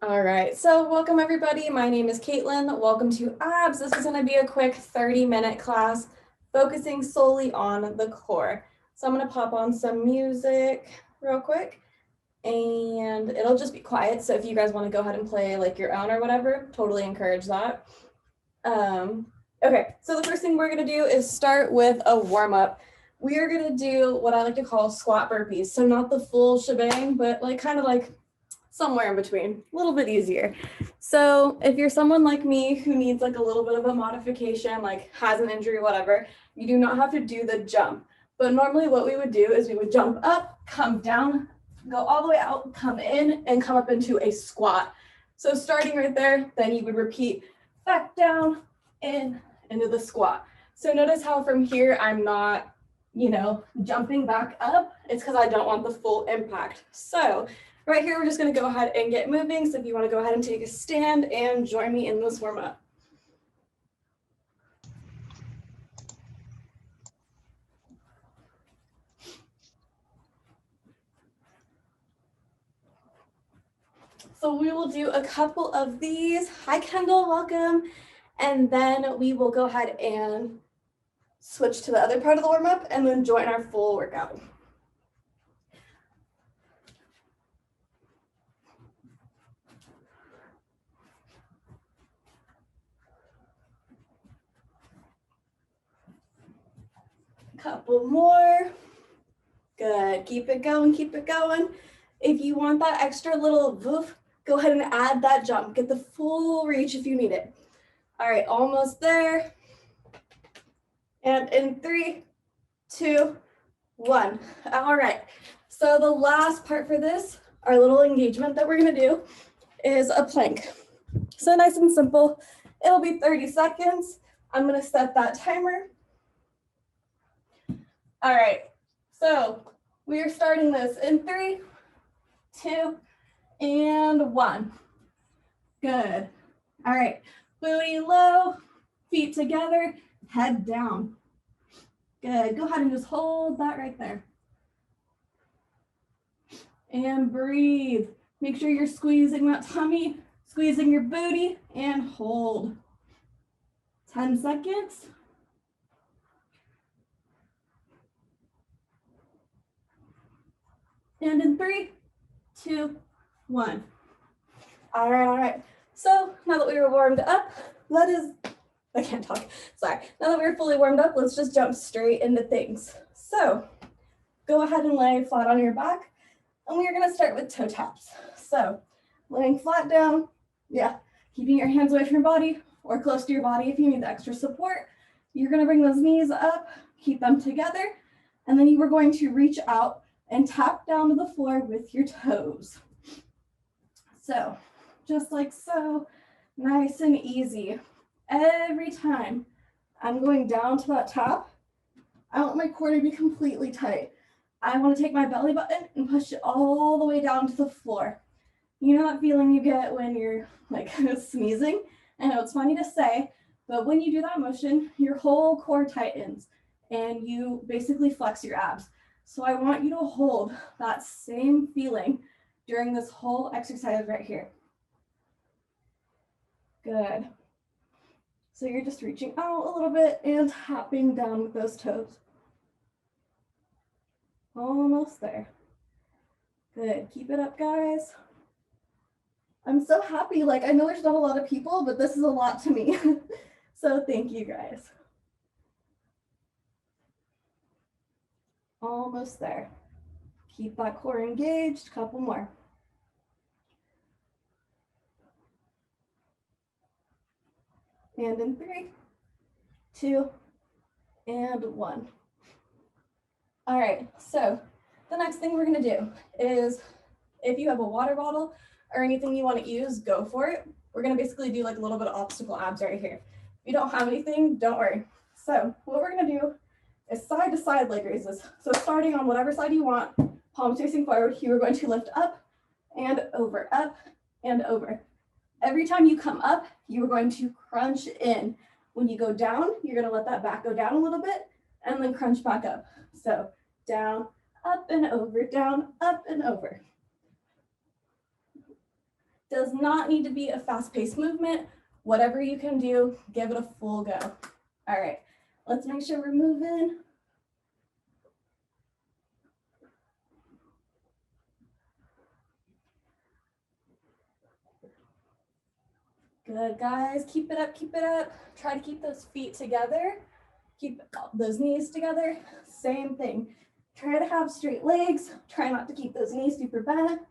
All right, so welcome everybody. My name is Caitlin. Welcome to Abs. This is going to be a quick 30-minute class focusing solely on the core. So I'm going to pop on some music real quick and it'll just be quiet. So if you guys want to go ahead and play like your own or whatever, totally encourage that. Okay, so the first thing we're going to do is start with a warm up. We are going to do what I like to call squat burpees. So not the full shebang, but like kind of like somewhere in between, a little bit easier. So if you're someone like me who needs like a little bit of a modification, like has an injury, whatever, you do not have to do the jump. But normally what we would do is we would jump up, come down, go all the way out, come in, and come up into a squat. So starting right there, then you would repeat back down, in, into the squat. So notice how from here, I'm not, jumping back up. It's because I don't want the full impact. So right here, we're just going to go ahead and get moving. So if you want to go ahead and take a stand and join me in this warm up. So we will do a couple of these. Hi, Kendall, welcome. And then we will go ahead and switch to the other part of the warm up and then join our full workout. Couple more. Good, keep it going, keep it going. If you want that extra little woof, go ahead and add that jump. Get the full reach if you need it. All right, almost there. And in 3, 2, 1. All right, so the last part for this, our little engagement that we're gonna do is a plank. So nice and simple. It'll be 30 seconds. I'm gonna set that timer. All right, so we are starting this in 3, 2, and 1. Good. All right, booty low, feet together, head down. Good, go ahead and just hold that right there. And breathe. Make sure you're squeezing that tummy, squeezing your booty, and hold. 10 seconds. And in 3, 2, 1. All right. So now that we were warmed up, I can't talk, sorry. Now that we're fully warmed up, let's just jump straight into things. So go ahead and lay flat on your back, and we are gonna start with toe taps. So laying flat down, keeping your hands away from your body or close to your body if you need the extra support. You're gonna bring those knees up, keep them together, and then you are going to reach out and tap down to the floor with your toes. So just like so, nice and easy. Every time I'm going down to that tap, I want my core to be completely tight. I want to take my belly button and push it all the way down to the floor. You know that feeling you get when you're like sneezing? I know it's funny to say, but when you do that motion, your whole core tightens and you basically flex your abs. So I want you to hold that same feeling during this whole exercise right here. Good. So you're just reaching out a little bit and tapping down with those toes. Almost there. Good, keep it up, guys. I'm so happy, like I know there's not a lot of people, but this is a lot to me. So thank you guys. Almost there. Keep that core engaged, couple more. And in 3, 2, and 1. All right, so the next thing we're gonna do is if you have a water bottle or anything you wanna use, go for it. We're gonna basically do like a little bit of obstacle abs right here. If you don't have anything, don't worry. So what we're gonna do is side to side leg raises. So starting on whatever side you want, palms facing forward, you are going to lift up and over, up and over. Every time you come up, you are going to crunch in. When you go down, you're gonna let that back go down a little bit and then crunch back up. So down, up and over, down, up and over. Does not need to be a fast-paced movement. Whatever you can do, give it a full go. All right, let's make sure we're moving. Good, guys, keep it up, keep it up. Try to keep those feet together. Keep those knees together, same thing. Try to have straight legs. Try not to keep those knees super bent.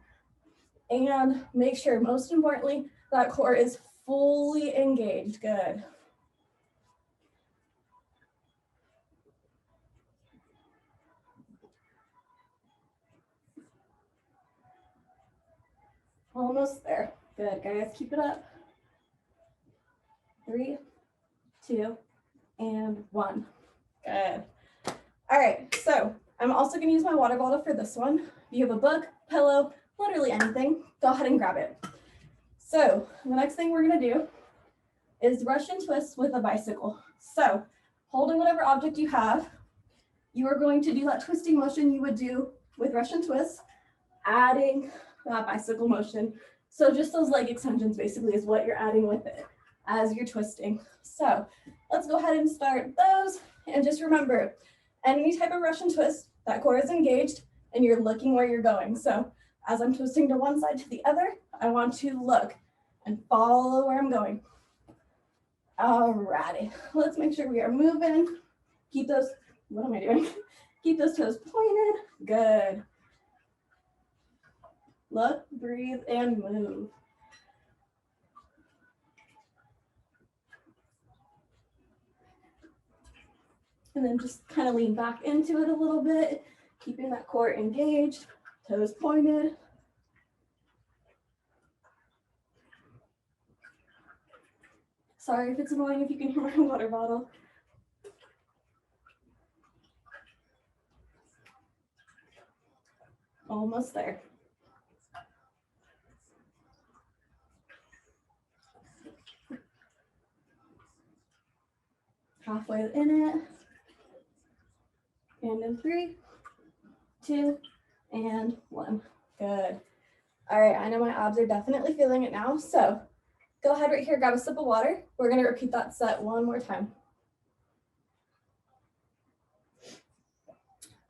And make sure, most importantly, that core is fully engaged. Good. Almost there. Good, guys, keep it up. 3, 2, and 1. Good. All right, so I'm also gonna use my water bottle for this one. If you have a book, pillow, literally anything, go ahead and grab it. So the next thing we're gonna do is Russian twists with a bicycle. So holding whatever object you have, you are going to do that twisting motion you would do with Russian twists, adding that bicycle motion. So just those leg extensions basically is what you're adding with it as you're twisting. So let's go ahead and start those. And just remember, any type of Russian twist, that core is engaged and you're looking where you're going. So as I'm twisting to one side to the other, I want to look and follow where I'm going. Alrighty, let's make sure we are moving. Keep those, what am I doing? Keep those toes pointed, good. Look, breathe, and move. And then just kind of lean back into it a little bit, keeping that core engaged, toes pointed. Sorry if it's annoying if you can hear my water bottle. Almost there. Halfway in it. And in 3, 2, and 1. Good. All right, I know my abs are definitely feeling it now. So go ahead right here, grab a sip of water. We're gonna repeat that set one more time.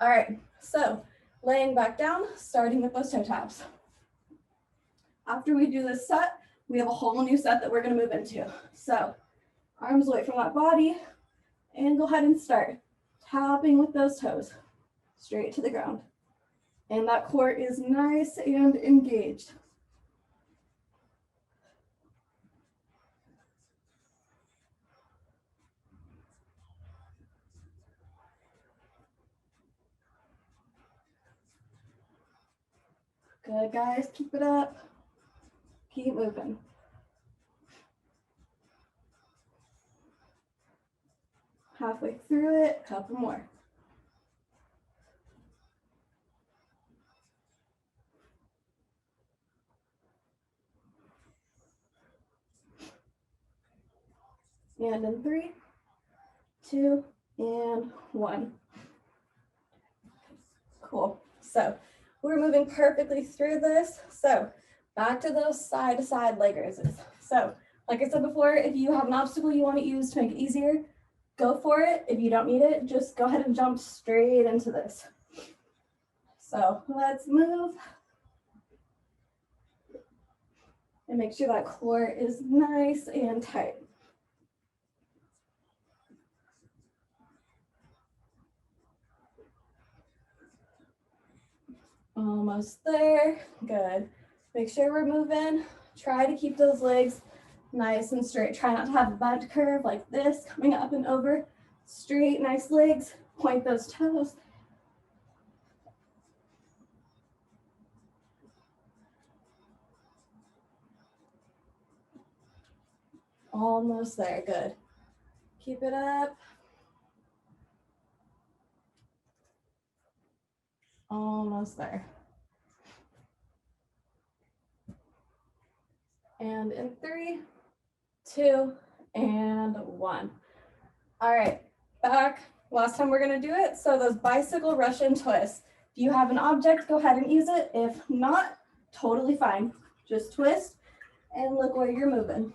All right, so laying back down, starting with those toe taps. After we do this set, we have a whole new set that we're gonna move into. So arms away from that body and go ahead and start tapping with those toes straight to the ground. And that core is nice and engaged. Good, guys, keep it up. Keep moving. Halfway through it, couple more. And in 3, 2, and 1. Cool. So we're moving perfectly through this. So back to those side-to-side leg raises. So like I said before, if you have an obstacle you want to use to make it easier, go for it. If you don't need it, just go ahead and jump straight into this. So let's move. And make sure that core is nice and tight. Almost there. Good. Make sure we're moving. Try to keep those legs nice and straight. Try not to have a bent curve like this, coming up and over. Straight, nice legs. Point those toes. Almost there. Good. Keep it up. Almost there. And in 3, 2, and 1. All right, back. Last time we're gonna do it. So those bicycle Russian twists. If you have an object, go ahead and use it. If not, totally fine. Just twist And look where you're moving.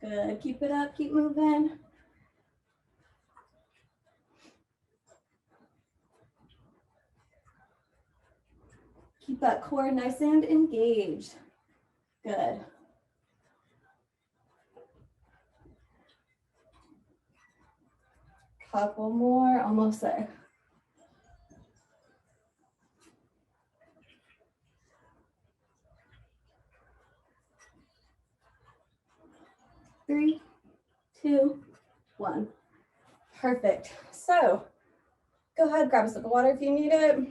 Good, keep it up, keep moving. Keep that core nice and engaged. Good. Couple more, almost there. Three, two, one. Perfect. So go ahead, grab a sip of water if you need it.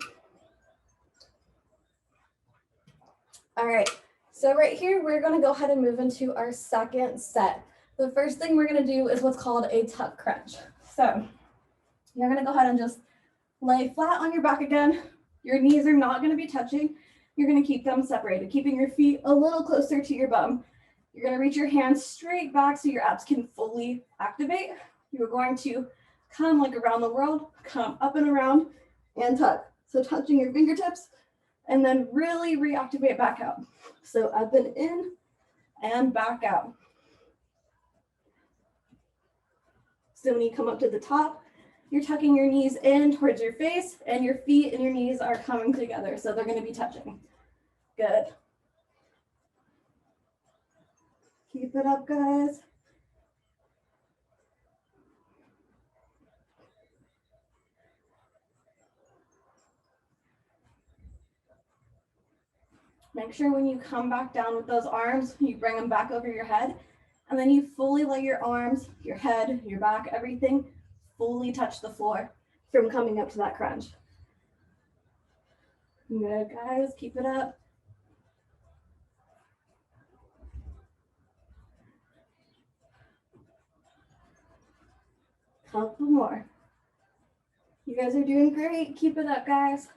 All right, so right here, we're gonna go ahead and move into our second set. The first thing we're gonna do is what's called a tuck crunch. So you're gonna go ahead and just lay flat on your back again. Your knees are not gonna be touching. You're gonna keep them separated, keeping your feet a little closer to your bum. You're gonna reach your hands straight back so your abs can fully activate. You're going to come like around the world, come up and around and tuck. So touching your fingertips and then really reactivate back out. So up and in and back out. So when you come up to the top, you're tucking your knees in towards your face and your feet and your knees are coming together. So they're gonna be touching. Good. Keep it up, guys. Make sure when you come back down with those arms, you bring them back over your head, and then you fully let your arms, your head, your back, everything fully touch the floor from coming up to that crunch. Good, guys, keep it up. Couple more. You guys are doing great. Keep it up, guys.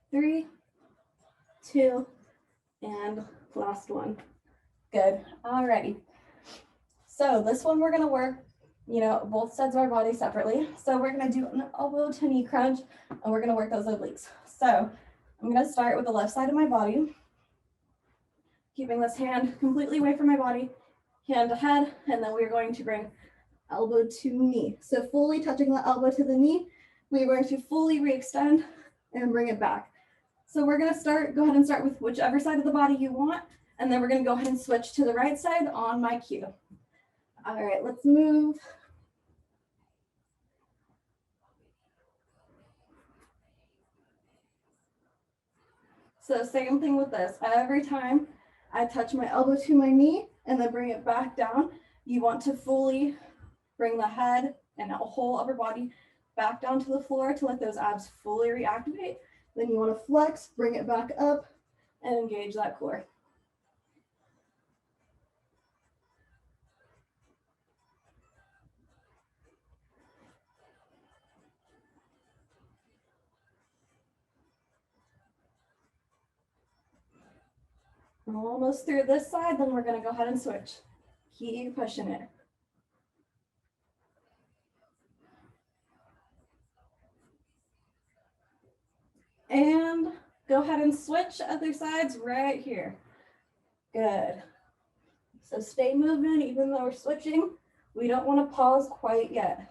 Three, two, and last one. Good. Alrighty. So this one we're gonna work, both sides of our body separately. So we're gonna do an elbow to knee crunch, and we're gonna work those obliques. So I'm gonna start with the left side of my body, keeping this hand completely away from my body, hand to head, and then we're going to bring elbow to knee. So fully touching the elbow to the knee, we're going to fully re-extend and bring it back. So we're gonna go ahead and start with whichever side of the body you want, and then we're gonna go ahead and switch to the right side on my cue. All right, let's move. So same thing with this. Every time I touch my elbow to my knee and then bring it back down, you want to fully bring the head and the whole upper body back down to the floor to let those abs fully reactivate. Then you want to flex, bring it back up, and engage that core. We're almost through this side, then we're going to go ahead and switch. Keep pushing it. And go ahead and switch other sides right here. Good. So stay moving even though we're switching. We don't want to pause quite yet.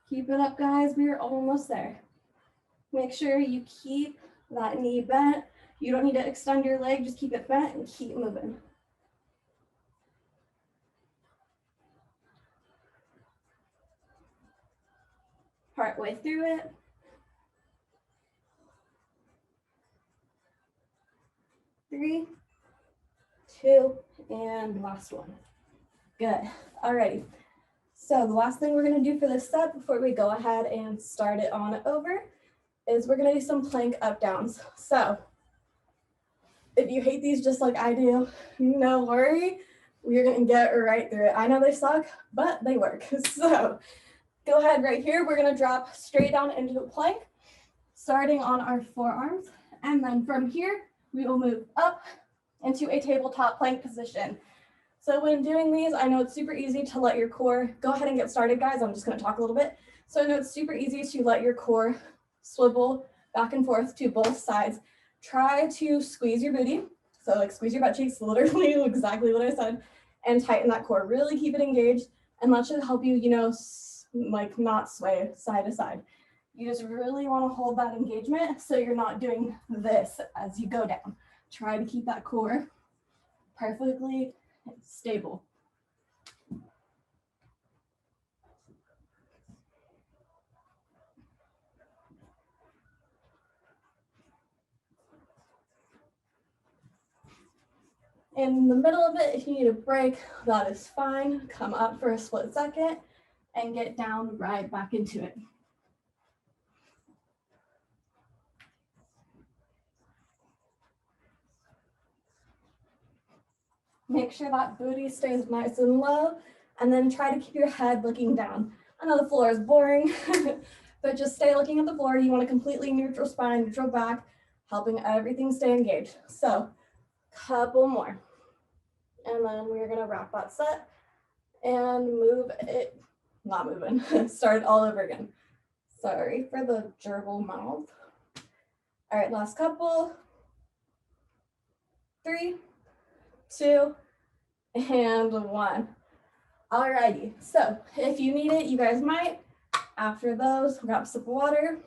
Keep it up, guys. We're almost there. Make sure you keep that knee bent. You don't need to extend your leg. Just keep it bent and keep moving. Partway through it. Three, two, and last one. Good. Alrighty. So the last thing we're going to do for this set before we go ahead and start it on over is we're going to do some plank up downs. So if you hate these just like I do, no worry. We're going to get right through it. I know they suck, but they work. So Go ahead right here. We're gonna drop straight down into a plank, starting on our forearms. And then from here, we will move up into a tabletop plank position. So when doing these, I know it's super easy to let your core, go ahead and get started, guys. I'm just gonna talk a little bit. So I know it's super easy to let your core swivel back and forth to both sides. Try to squeeze your booty. So like squeeze your butt cheeks, literally exactly what I said, and tighten that core. Really keep it engaged, and that should help you, you know, like not sway side to side. You just really wanna hold that engagement so you're not doing this as you go down. Try to keep that core perfectly stable. In the middle of it, if you need a break, that is fine. Come up for a split second and get down right back into it. Make sure that booty stays nice and low, and then try to keep your head looking down. I know the floor is boring, but just stay looking at the floor. You want a completely neutral spine, neutral back, helping everything stay engaged. So, couple more. And then we're gonna wrap that set and move it, not moving, start all over again. Sorry for the gerbil mouth. All right, last couple. 3, 2, and 1. Alrighty, so if you need it, you guys might. After those, grab a sip of water.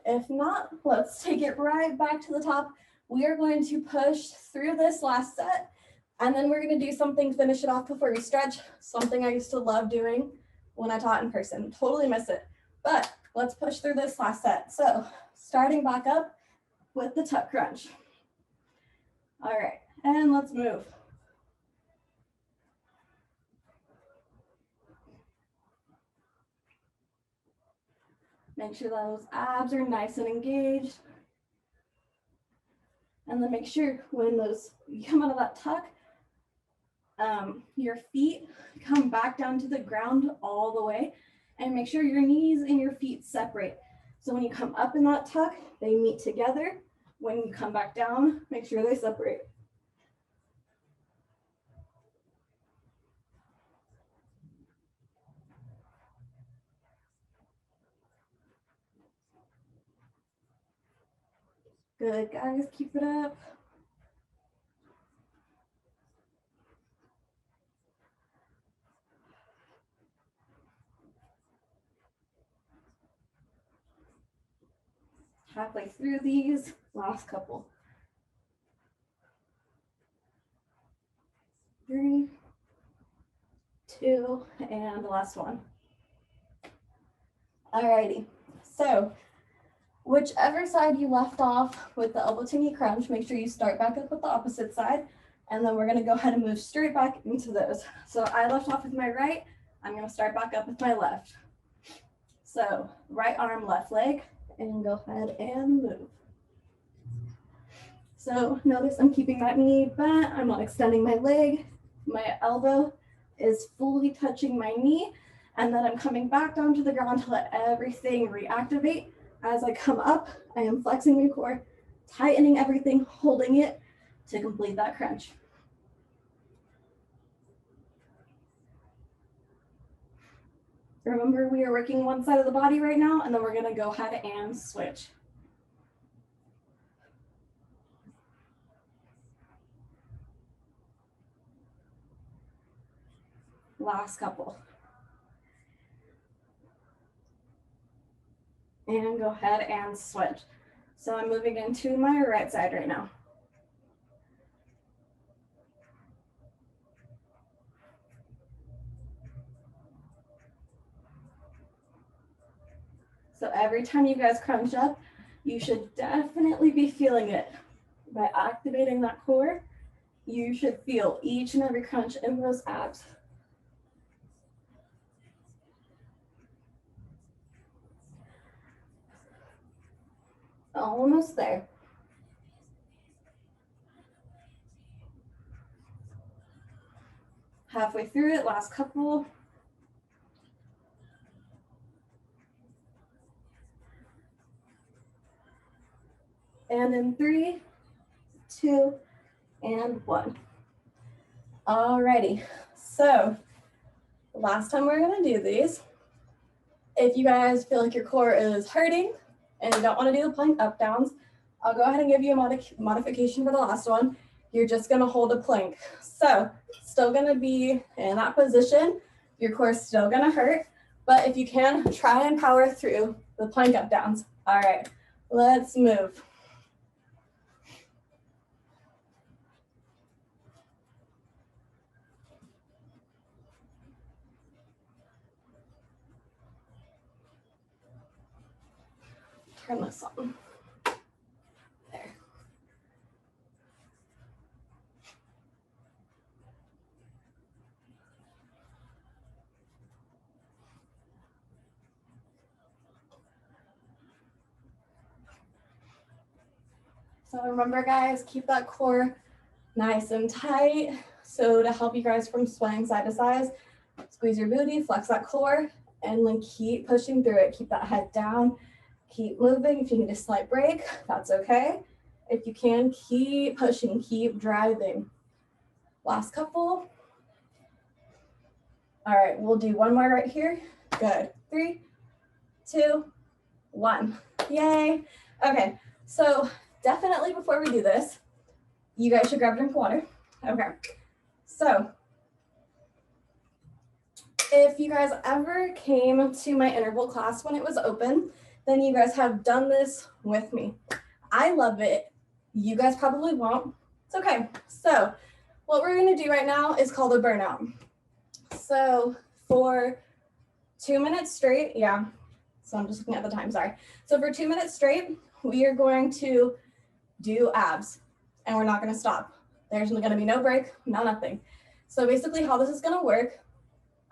If not, let's take it right back to the top. We are going to push through this last set, and then we're going to do something, finish it off before we stretch, something I used to love doing when I taught in person. Totally miss it, but let's push through this last set. So starting back up with the tuck crunch. All right, and let's move. Make sure those abs are nice and engaged. And then make sure when you come out of that tuck, your feet come back down to the ground all the way, and make sure your knees and your feet separate. So when you come up in that tuck, they meet together. When you come back down, make sure they separate. Good, guys, keep it up. Halfway through these, last couple. 3, 2, and the last one. Alrighty, so whichever side you left off with the elbow to knee crunch, make sure you start back up with the opposite side, and then we're gonna go ahead and move straight back into those. So I left off with my right, I'm gonna start back up with my left. So right arm, left leg, and go ahead and move. So notice I'm keeping that knee bent, I'm not extending my leg, my elbow is fully touching my knee, and then I'm coming back down to the ground to let everything reactivate. As I come up, I am flexing my core, tightening everything, holding it to complete that crunch. Remember, we are working one side of the body right now, and then we're gonna go ahead and switch. Last couple. And go ahead and switch. So I'm moving into my right side right now. So every time you guys crunch up, you should definitely be feeling it. By activating that core, you should feel each and every crunch in those abs. Almost there. Halfway through it, last couple. And in 3, 2, and 1. Alrighty, so last time we're gonna do these. If you guys feel like your core is hurting and you don't wanna do the plank up downs, I'll go ahead and give you a modification for the last one. You're just gonna hold a plank. So still gonna be in that position. Your core is still gonna hurt, but if you can, try and power through the plank up downs. All right, let's move. Turn this on. There. So remember guys, keep that core nice and tight. So to help you guys from swaying side to side, squeeze your booty, flex that core, and then keep pushing through it. Keep that head down, keep moving. If you need a slight break, that's okay. If you can, keep pushing, keep driving. Last couple. All right, we'll do one more right here. Good. 3, 2, 1. Yay. Okay, so definitely before we do this, you guys should grab a drink of water. Okay, so if you guys ever came to my interval class when it was open, then you guys have done this with me. I love it. You guys probably won't. It's okay. So what we're gonna do right now is called a burnout. So for 2 minutes straight, yeah. So I'm just looking at the time, sorry. So for 2 minutes straight, we are going to do abs and we're not gonna stop. There's gonna be no break, no nothing. So basically how this is gonna work,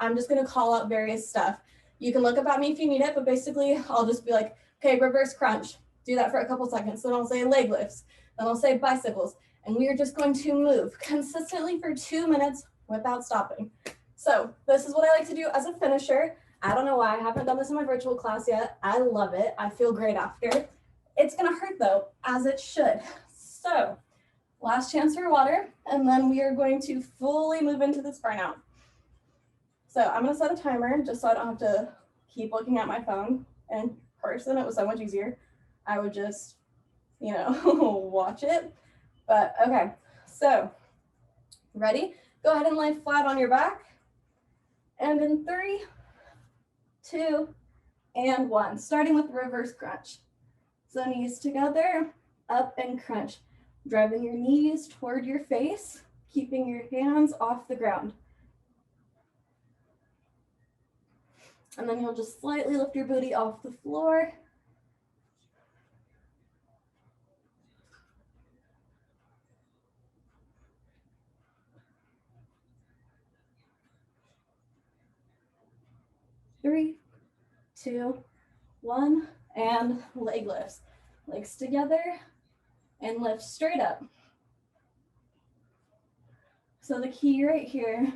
I'm just gonna call out various stuff. You can look up at me if you need it, but basically I'll just be like, okay, reverse crunch. Do that for a couple seconds. Then I'll say leg lifts. Then I'll say bicycles. And we are just going to move consistently for 2 minutes without stopping. So this is what I like to do as a finisher. I don't know why I haven't done this in my virtual class yet. I love it. I feel great after. It's gonna hurt though, as it should. So last chance for water, and then we are going to fully move into this burnout. So I'm gonna set a timer just so I don't have to keep looking at my phone. In person, it was so much easier. I would just, watch it. But okay, so ready? Go ahead and lay flat on your back. And in 3, 2, and 1, starting with reverse crunch. So knees together, up and crunch. Driving your knees toward your face, keeping your hands off the ground. And then you'll just slightly lift your booty off the floor. Three, 2, 1, and leg lifts. Legs together and lift straight up. So the key right here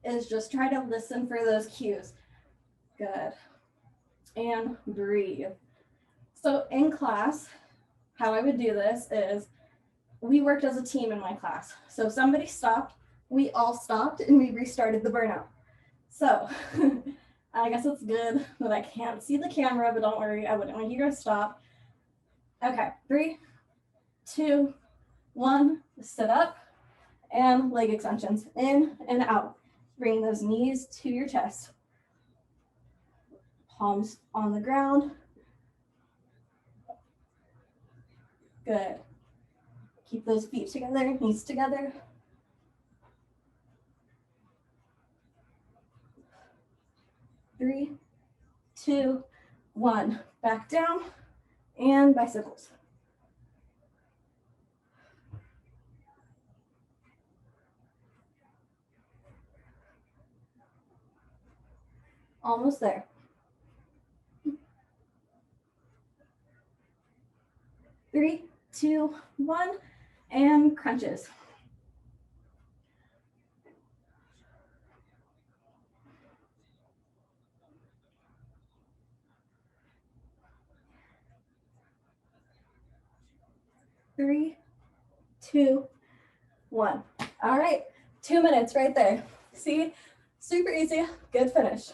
is just try to listen for those cues. Good. And breathe. So in class, how I would do this is we worked as a team in my class. So if somebody stopped, we all stopped and we restarted the burnout. So I guess it's good that I can't see the camera, but don't worry, I wouldn't want you to stop. Okay, 3, 2, 1, sit up and leg extensions in and out. Bring those knees to your chest. Palms on the ground. Good. Keep those feet together, knees together. Three, 2, 1. Back down and bicycles. Almost there. 3, 2, 1, and crunches. 3, 2, 1. All right, 2 minutes right there. See, super easy, good finish.